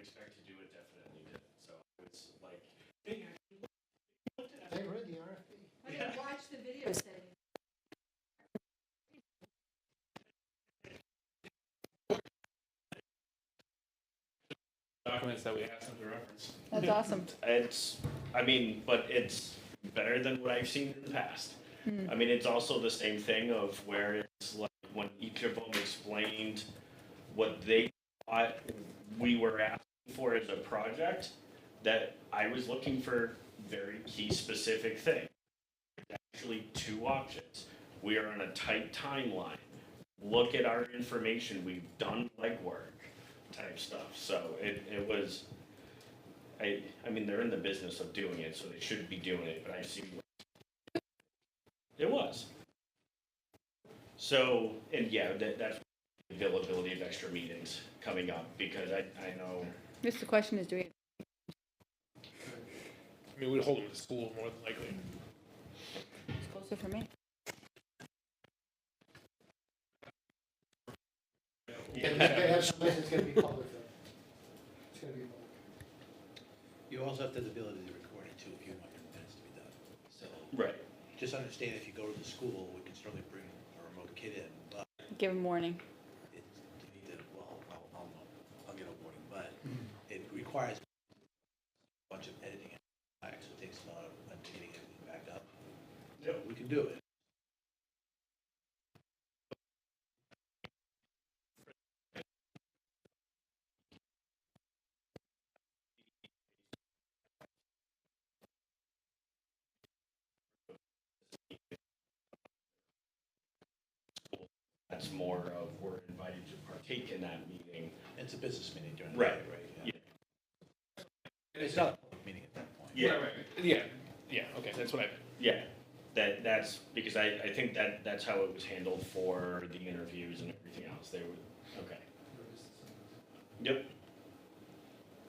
expect to do it definitely did. So it's like, hey, They read the RFP. I didn't watch the video saying. Documents that we have some to reference. That's awesome. it's, I mean, but it's better than what I've seen in the past. I mean, it's also the same thing of where it's like when each of them explained what they thought we were asking for as a project, that I was looking for very key specific things. Actually, two options. We are on a tight timeline. Look at our information. We've done legwork type stuff. So it was, I mean, they're in the business of doing it, so they should be doing it, but I see it was. So, and yeah, that's the availability of extra meetings coming up, because I know, Just the question is, do we? I mean, we'd hold them at the school more than likely. It's closer for me. And they have some, it's gonna be public though. It's gonna be public. You also have the ability to record it too if you want your minutes to be done. So right. just understand if you go to the school, we can certainly bring a remote kid in, but Give them warning. it's, you need to, well, I'll get a warning, but it requires a bunch of editing and so it takes a lot of getting everything back up. Yep. We can do it. That's more of we're invited to partake in that meeting. It's a business meeting during the Right. day, right? Yeah. It's not a public meeting at that point. Yeah. Right. Yeah, yeah, okay, that's what I meant. Yeah, that's, because I think that's how it was handled for the interviews and everything else, they would, okay. Yep.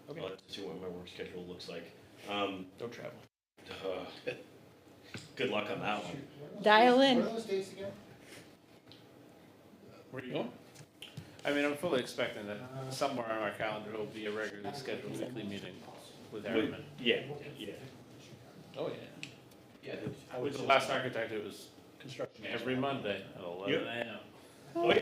Okay. I'll have to see what my work schedule looks like. Don't travel. Good luck on that one. Dial in. What are those dates again? Where are you going? I mean, I'm fully expecting that somewhere on our calendar will be a regularly scheduled weekly meeting with Harriman. Yeah, yeah. Oh, yeah. Yeah, I With would the last architect, it was construction. every Monday at 11 Yep. a.m. Oh, yeah.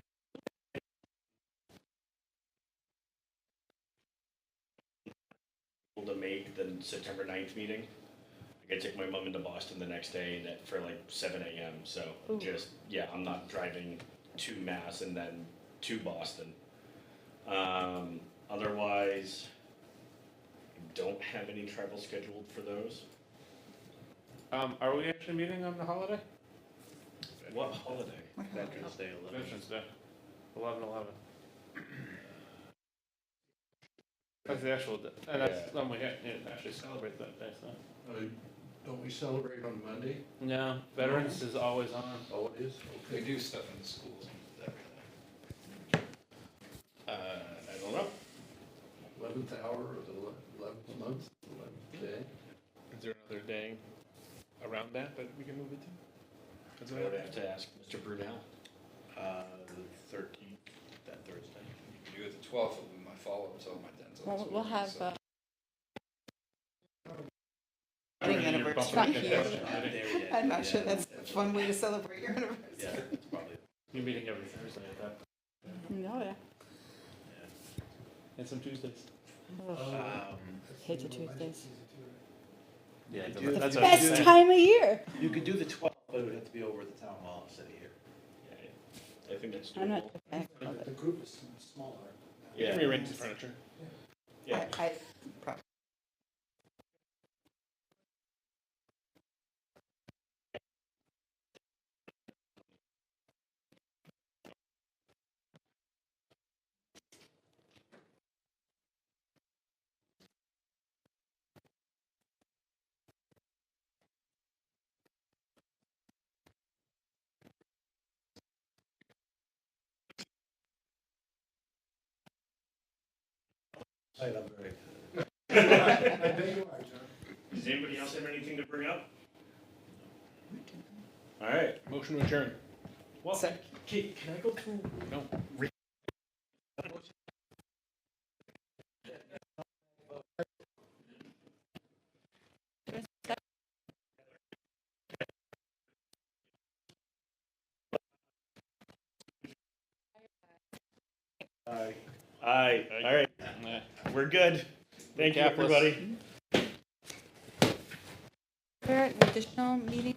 Able to make the September 9th meeting. I gotta take my mom into Boston the next day for like 7 a.m. So Ooh. just, yeah, I'm not driving to Mass and then to Boston. Otherwise, I don't have any travel scheduled for those. Are we actually meeting on the holiday? What holiday? Veterans Day, 11. Veterans Day, 11/11. That's the actual, and that's when we actually celebrate that day, so. Don't we celebrate on Monday? No, Veterans is always on. Oh, it is? We Okay. do stuff in the schools every day. I don't know. 11th hour of the 11th month, 11th day. Is there another day around that we can move it to? That's I what would I have to ask Mr. Brunel. The 13th, that Thursday. Do it the 12th will be my follow-up to my dental. We'll have, so- Wedding anniversary. There I'm not sure that's a fun way to celebrate your anniversary. Yeah, that's probably, You're meeting every Thursday at that, no, yeah. yeah. and some Tuesdays. Hate the Tuesdays. Yeah, You do- that's you what I'm do- Best saying. time of year. You could do the 12th, but it would have to be over at the town hall instead of here. Yeah, I think that's I'm not. doable. The group is smaller. You can Yeah, rearrange the furniture. yeah. I probably. I love very. I bet you are, John. Does anybody else have anything to bring up? All right. Motion to adjourn. Well, can I go through? No. Thank you, Minneapolis. everybody. There an additional meeting